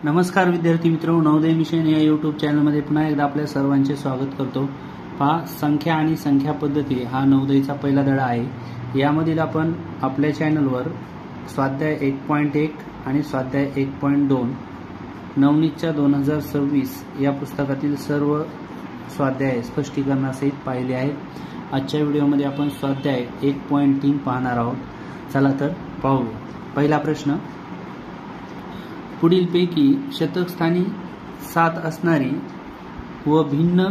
नमस्कार विद्यार्थी मित्रांनो, नवोदय मिशन या यूट्यूब चॅनलमध्ये पुन्हा एकदा आपल्या सर्वांचे स्वागत करतो। पहा, संख्या आणि संख्या पद्धती हा नवोदयचा पहिला धडा आहे। यामधील आपण आपल्या चॅनलवर स्वाध्याय 1.1 आणि स्वाध्याय 1.2 नवनीतच्या 2026 या पुस्तकातील सर्व स्वाध्याय स्पष्टीकरणासहित पाहिले आहेत। आजच्या व्हिडिओमध्ये आपण स्वाध्याय 1.3 पाहणार आहोत। चला तर पाहूया। पहिला प्रश्न, पुढीलपैकी शतकस्थानी 7 असणारी व भिन्न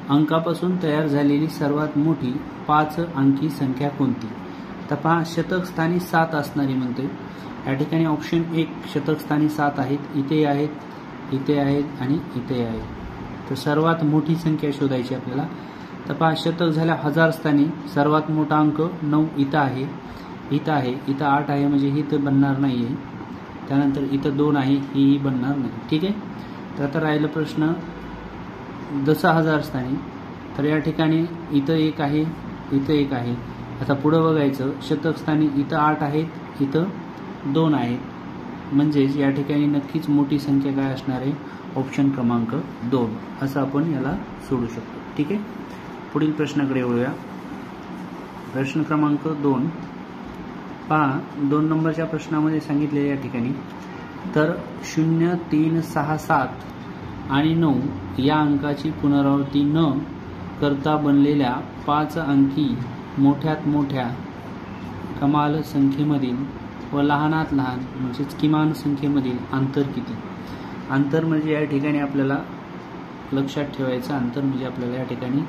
अंकापासून तयार झालेली सर्वात मोठी 5 अंकी संख्या कोणती? तर पहा, शतकस्थानी 7 असणारी म्हणते। या ठिकाणी ऑप्शन 1 शतकस्थानी 7 आहेत, इथे आहेत, इथे आहेत आणि इथे आहेत। तर सर्वात मोठी संख्या शोधायची आपल्याला। तर पहा, शतक झाल्या 1000 स्थानी सर्वात मोठा अंक 9 इथं आहे, इथं आहे, इथं 8 आहे, म्हणजे ही तर बनणार नाहीये। त्यानंतर इथं 2 आहे, ही बनणार नाही। ठीक आहे। तर आता राहिला प्रश्न 10,000 स्थानी। तर या ठिकाणी इथं 1 आहे, इथं 1 आहे। आता पुढं बघायचं, शतक स्थानी इथं 8 आहेत, इथं 2 आहेत, म्हणजेच या ठिकाणी नक्कीच मोठी संख्या काय असणार आहे? ऑप्शन क्रमांक 2 असं आपण याला सोडू शकतो। ठीक आहे। पुढील प्रश्नाकडे वळूया। प्रश्न क्रमांक 2 पहा, 2 नंबरच्या प्रश्नामध्ये सांगितले या ठिकाणी, तर 0, 3, 6, 7 आणि 9 या अंकाची पुनरावृत्ती न करता बनलेल्या 5 अंकी मोठ्यात मोठ्या कमाल संख्येमधील व लहानात लहान म्हणजेच किमान संख्येमधील अंतर किती? अंतर म्हणजे या ठिकाणी आपल्याला लक्षात ठेवायचं, अंतर म्हणजे आपल्याला या ठिकाणी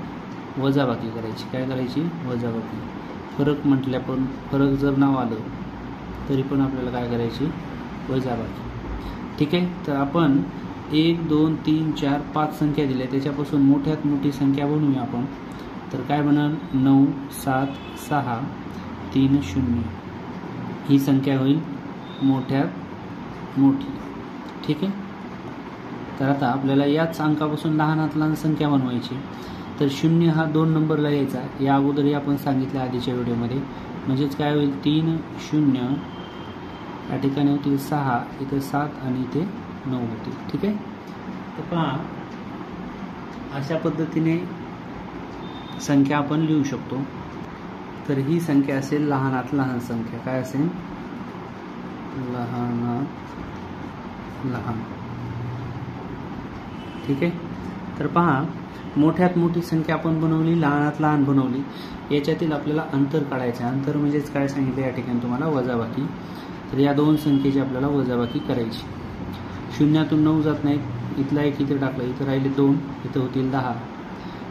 वजाबाकी करायची। काय करायची? वजाबाकी। फरक म्हटल्या पण फरक जर नाव आलं तरी पण आपल्याला काय करायची? वजाबाकी। ठीक आहे। तर आपण 1, 2, 3, 4, 5 संख्या दिल्या, त्याच्यापासून मोठ्यात मोठी संख्या बनवूया आपण। तर काय बनल? 9, 7, 6, 3, 0 ही संख्या होईल मोठ्यात मोठी। ठीक आहे। तर आता आपल्याला याच अंकापासून लहानात लहान संख्या बनवायची। तर 0 हा 2 नंबरला यायचा, या अगोदरही आपण सांगितलं आधीच्या व्हिडिओमध्ये। म्हणजेच काय होईल? 3, 0 या ठिकाणी होतील 6, इथे 7 आणि इथे 9 होतील। ठीक आहे। तर पहा, अशा पद्धतीने संख्या आपण लिहू शकतो। तर ही संख्या असेल लहानात लहान संख्या। काय असेल? लहानात लहान। ठीक आहे। तर पहा, मोठ्यात मोठी संख्या आपण बनवली, लहानात लहान बनवली, याच्यातील आपल्याला अंतर काढायचं आहे। अंतर म्हणजेच काय सांगितलं या ठिकाणी तुम्हाला? वजाबाकी। तर या 2 संख्येची आपल्याला वजाबाकी करायची। 0तून 9 जात नाहीत, इथला 1 इथे टाकला, इथं राहिले 2, इथं होतील 10।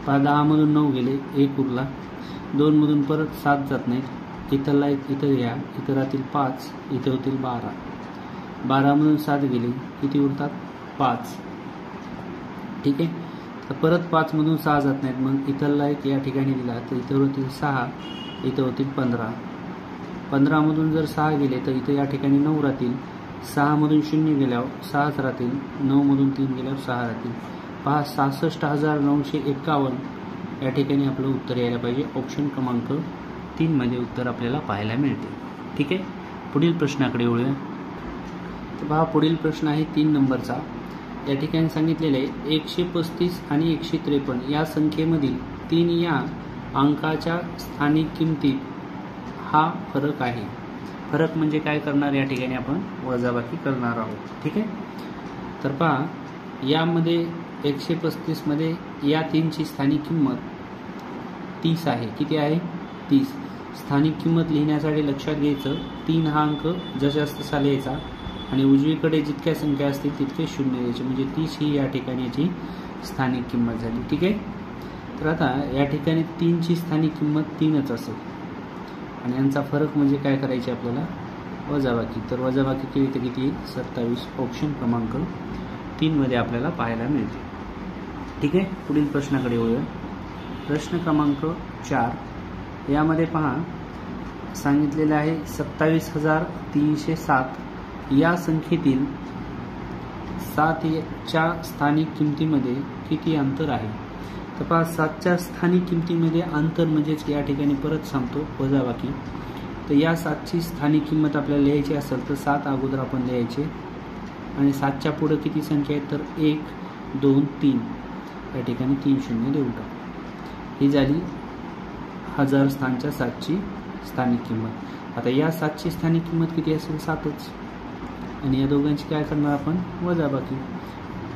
10 मधून 9 गेले, 1 उरला। 2 मधून परत 7 जात नाहीत, इथला 1 इथं घ्या, इथं राहतील 5, इथे होतील 12। 12 मधून 7 गेले, किती उरतात? 5। ठीक आहे। तर परत 5 मधून 6 जात नाहीत, मग इथला 1 या ठिकाणी दिला, तर इथं होतील 6, इथं होतील 15। 15 मधून जर 6 गेले तर इथं या ठिकाणी 9 राहतील। 6 मधून 0 गेल्यावर 6च राहतील, 9 मधून 3 गेल्यावर 6 राहतील। पहा, 66,951 या ठिकाणी आपलं उत्तर यायला पाहिजे। ऑप्शन क्रमांक 3 मध्ये उत्तर आपल्याला पाहायला मिळते। ठीक आहे। पुढील प्रश्नाकडे वळूया। तर पहा, पुढील प्रश्न आहे 3 नंबरचा। या ठिकाणी सांगितलेले आहे 135 आणि 153 या संख्येमधील 3 या अंकाच्या स्थानिक किमतीत हा फरक आहे। फरक म्हणजे काय करणार? या ठिकाणी आपण वजाबाकी करणार आहोत। ठीक आहे। तर पहा, यामध्ये 135 मध्ये या 3ची स्थानिक किंमत 30 आहे। किती आहे? 30। स्थानिक किंमत लिहिण्यासाठी लक्षात घ्यायचं, 3 हा अंक जशास तसा लिहायचा आणि उजवीकडे जितक्या संख्या असतील तितके 0 द्यायचे, म्हणजे 30 ही या ठिकाणी याची स्थानिक किंमत झाली। ठीक आहे। तर आता या ठिकाणी 3ची स्थानिक किंमत 3च असेल आणि यांचा फरक म्हणजे काय करायचे आपल्याला? वजाबाकी। तर वजाबाकी केली तर किती? 27। ऑप्शन क्रमांक 3 मध्ये आपल्याला पाहायला मिळते। ठीक आहे। पुढील प्रश्नाकडे वळूया। प्रश्न क्रमांक 4 यामध्ये पहा, सांगितलेले आहे 27,307 या संख्येतील 7 च्या स्थानिक किमतीमध्ये किती अंतर आहे? तर पहा, 7च्या स्थानिक किमतीमध्ये अंतर म्हणजेच या ठिकाणी परत सांगतो वजाबाकी। तर या 7ची स्थानिक किंमत आपल्याला लिहायची असेल तर 7 अगोदर आपण लिहायचे, आणि 7च्या पुढे किती संख्या आहेत तर 1 2 3 या ठिकाणी 3 शून्य देऊन टाकू। ही झाली 1000 स्थानच्या 7ची स्थानिक किंमत। आता या 7ची स्थानिक किंमत किती असेल 7च, आणि या दोघांची काय करणार आपण वजाबाकी।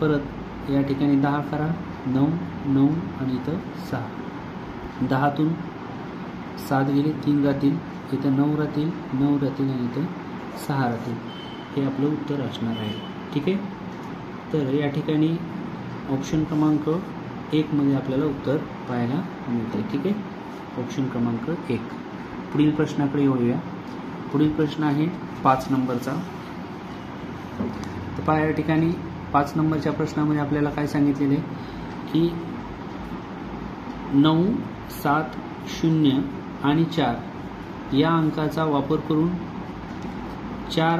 परत या ठिकाणी 10 करा, 9 9 आणि इथं 6, 10तून 7 गेले 3 राहतील, इथं 9 राहतील 9 राहतील आणि इथं 6 राहतील। हे आपलं उत्तर असणार आहे। ठीक आहे, तर या ठिकाणी ऑप्शन क्रमांक 1 मध्ये आपल्याला उत्तर पाहायला मिळते। ठीक आहे, ऑप्शन क्रमांक 1। पुढील प्रश्नाकडे येऊया। पुढील प्रश्न आहे 5 नंबरचा। तर पहा या ठिकाणी 5 नंबरच्या प्रश्नामध्ये आपल्याला काय सांगितलेले की 9 7 0 आणि 4 या अंकाचा वापर करून 4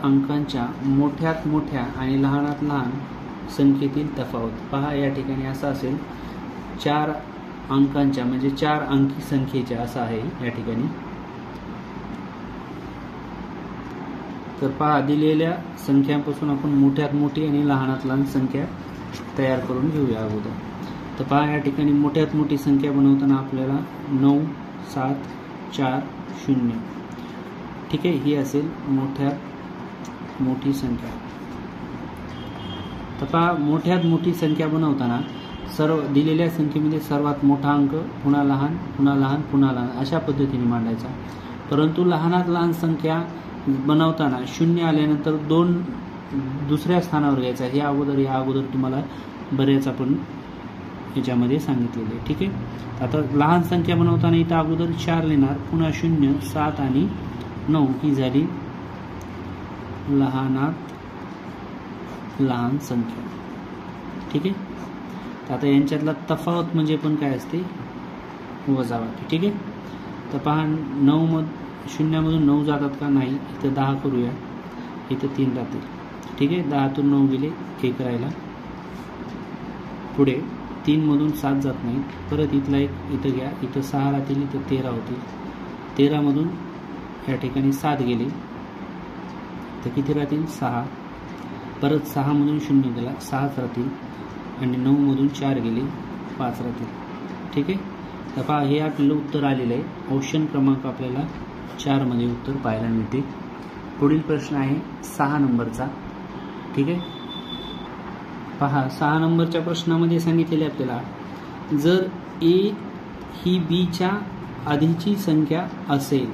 अंकांच्या मोठ्यात मोठ्या आणि लहानात लहान संख्येतील तफावत। पहा या ठिकाणी असं असेल 4 अंकांच्या म्हणजे 4 अंकी संख्येच्या असं आहे या ठिकाणी। तर पहा दिलेल्या संख्यांपासून आपण मोठ्यात मोठी आणि लहानात लहान संख्या तयार करून घेऊया अगोदर। तर पहा या ठिकाणी मोठ्यात मोठी संख्या बनवताना आपल्याला 9 7 4 0 ठीक आहे, ही असेल मोठ्यात मोठी संख्या। तर पहा मोठ्यात मोठी संख्या बनवताना सर्व दिलेल्या संख्येमध्ये सर्वात मोठा अंक पुन्हा लहान पुन्हा लहान पुन्हा लहान अशा पद्धतीने मांडायचा। परंतु लहानात लहान संख्या बनवताना 0 आल्यानंतर 2 दुसऱ्या स्थानावर घ्यायचा। या अगोदर तुम्हाला बरेच आपण याच्यामध्ये सांगितलेले। ठीक आहे, आता लहान संख्या बनवताना इथं अगोदर 4 लिहिणार, पुन्हा 0 7 आणि 9 ही झाली लहानात लहान संख्या। ठीक आहे, आता यांच्यातला तफावत म्हणजे पण काय असते वजाबाकी। ठीक आहे, तर पहा 9 0मधून 9 जातात का नाही, इथं 10 करूया, इथं 3 राहतील। ठीक आहे, 10तून 9 गेले 1 राहिला, पुढे 3 मधून 7 जात नाही, परत इथला 1 इथं घ्या, इथं 6 राहतील, इथं 13 होतील, 13 मधून या ठिकाणी 7 गेले तर किती राहतील 6, परत 6 मधून 0 गेला 6च राहतील, आणि 9 मधून 4 गेले 5 राहतील। ठीक आहे, तर पहा हे आपलं उत्तर आलेलं आहे। ऑप्शन क्रमांक आपल्याला 4 मध्ये उत्तर पाहायला मिळते। पुढील प्रश्न आहे 6 नंबरचा। ठीक आहे, पहा 6 नंबरच्या प्रश्नामध्ये सांगितलेले आपल्याला जर ए ही बी च्या आधीची संख्या असेल,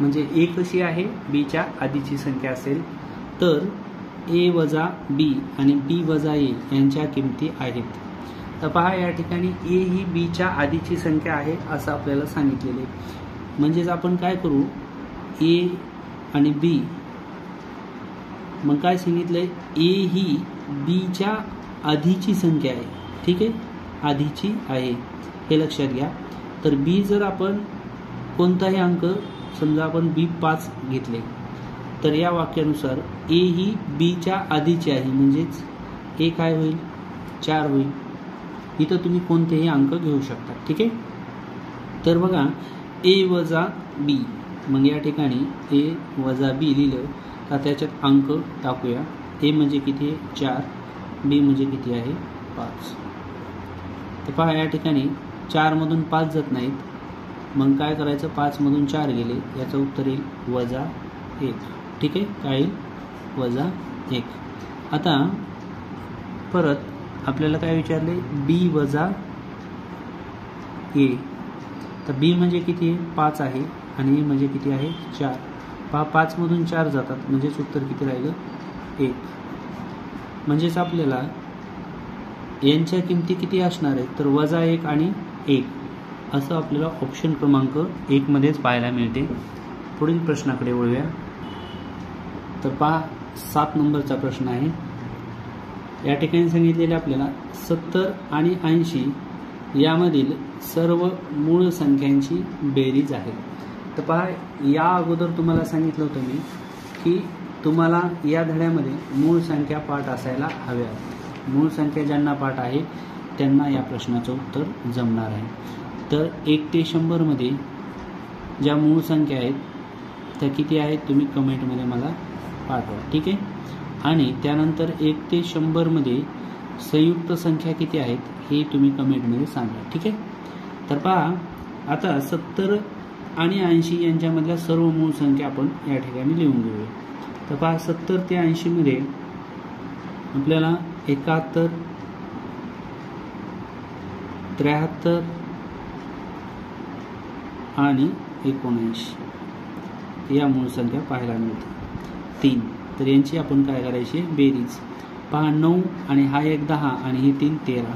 म्हणजे ए कशी आहे बीच्या आधीची संख्या असेल, तर ए वजा बी आणि बी वजा ए यांच्या किमती आहेत। तर पहा या ठिकाणी ए ही बी च्या आधीची संख्या आहे असं आपल्याला सांगितलेले, म्हणजेच आपण काय करू ए आणि बी, मग काय सांगितलंय ए ही बी च्या आधीची संख्या आहे। ठीक आहे, आधीची आहे हे लक्षात घ्या। तर बी जर आपण कोणताही अंक समजा आपण बी 5 घेतले तर या वाक्यानुसार ए ही बी च्या आधीची आहे, म्हणजेच ए काय होईल 4 होईल। इथं तुम्ही कोणतेही अंक घेऊ शकता। ठीक आहे, तर बघा ए वजा बी, मग या ठिकाणी ए वजा बी लिहिलं तर त्याच्यात अंक टाकूया। ए म्हणजे किती आहे 4, बी म्हणजे किती आहे 5। तर पहा या ठिकाणी 4 मधून 5 जात नाहीत, मग काय करायचं 5 मधून 4 गेले, याचं उत्तर येईल वजा 1। ठीक आहे, काय येईल वजा 1। आता परत आपल्याला काय विचारले बी वजा ए, तर बी म्हणजे किती आहे 5 आहे आणि ए म्हणजे किती आहे 4। पहा 5 मधून 4 जातात, म्हणजेच उत्तर किती राहिलं 1। म्हणजेच आपल्याला यांच्या किमती किती असणार आहेत तर वजा 1 आणि 1 असं आपल्याला ऑप्शन क्रमांक 1 मध्येच पाहायला मिळते। पुढील प्रश्नाकडे वळूया। तर पहा 7 नंबरचा प्रश्न आहे। या ठिकाणी सांगितलेले आपल्याला 70 आणि 80 यामधील सर्व मूळ संख्यांची बेरीज आहे। तर पहा या अगोदर तुम्हाला सांगितलं होतं मी की तुम्हाला या धड्यामध्ये मूळ संख्या पाठ असायला हव्या। मूळ संख्या ज्यांना पाठ आहे त्यांना या प्रश्नाचं उत्तर जमणार आहे। तर 1 ते 100 मध्ये ज्या मूळ संख्या आहेत त्या किती आहेत तुम्ही कमेंटमध्ये मला पाठवा, ठीक आहे. आणि त्यानंतर 1 ते 100 मध्ये संयुक्त संख्या किती आहेत हे तुम्ही कमेंटमध्ये सांगा, ठीक आहे. तर पहा आता 70 आणि 80 यांच्यामधल्या सर्व मूळ संख्या आपण या ठिकाणी लिहून घेऊया. तर पहा 70 ते 80 मध्ये आपल्याला 71, 73 आणि 79 या मूळ संख्या पाहायला मिळतात 3. तर यांची आपण काय करायची बेरीज. पहा 9 आणि हा एक 10 आणि ही 3 13.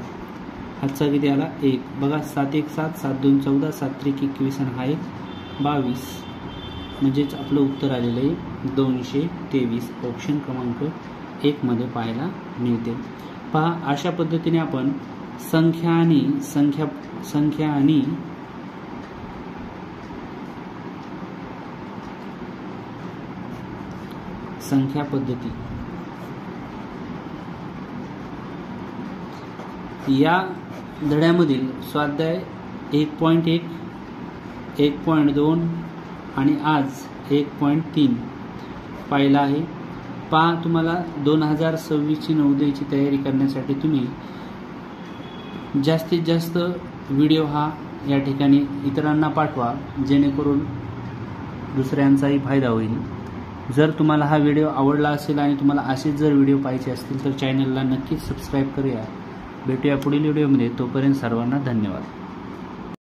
हातचा किती आला 1. बघा 7 1 7, 7 2 14, 7 3 21 आणि हा एक 22. म्हणजेच आपलं उत्तर आलेलं आहे 223. ऑप्शन क्रमांक 1 मध्ये पाहायला मिळते. पहा अशा पद्धतीने आपण संख्या आणि संख्या पद्धती या धड्यामधील स्वाध्याय 1.1, 1.2 आणि आज 1.3 पाहिला आहे. पहा तुम्हाला 2026ची नवोदयची तयारी करण्यासाठी तुम्ही जास्तीत जास्त व्हिडिओ हा या ठिकाणी इतरांना पाठवा, जेणेकरून दुसऱ्यांचाही फायदा होईल. जर तुम्हाला हा व्हिडिओ आवडला असेल आणि तुम्हाला असेच जर व्हिडिओ पाहिजे असतील तर चॅनलला नक्कीच सबस्क्राईब करूया. भेटूया पुढील व्हिडिओमध्ये. तोपर्यंत सर्वांना धन्यवाद.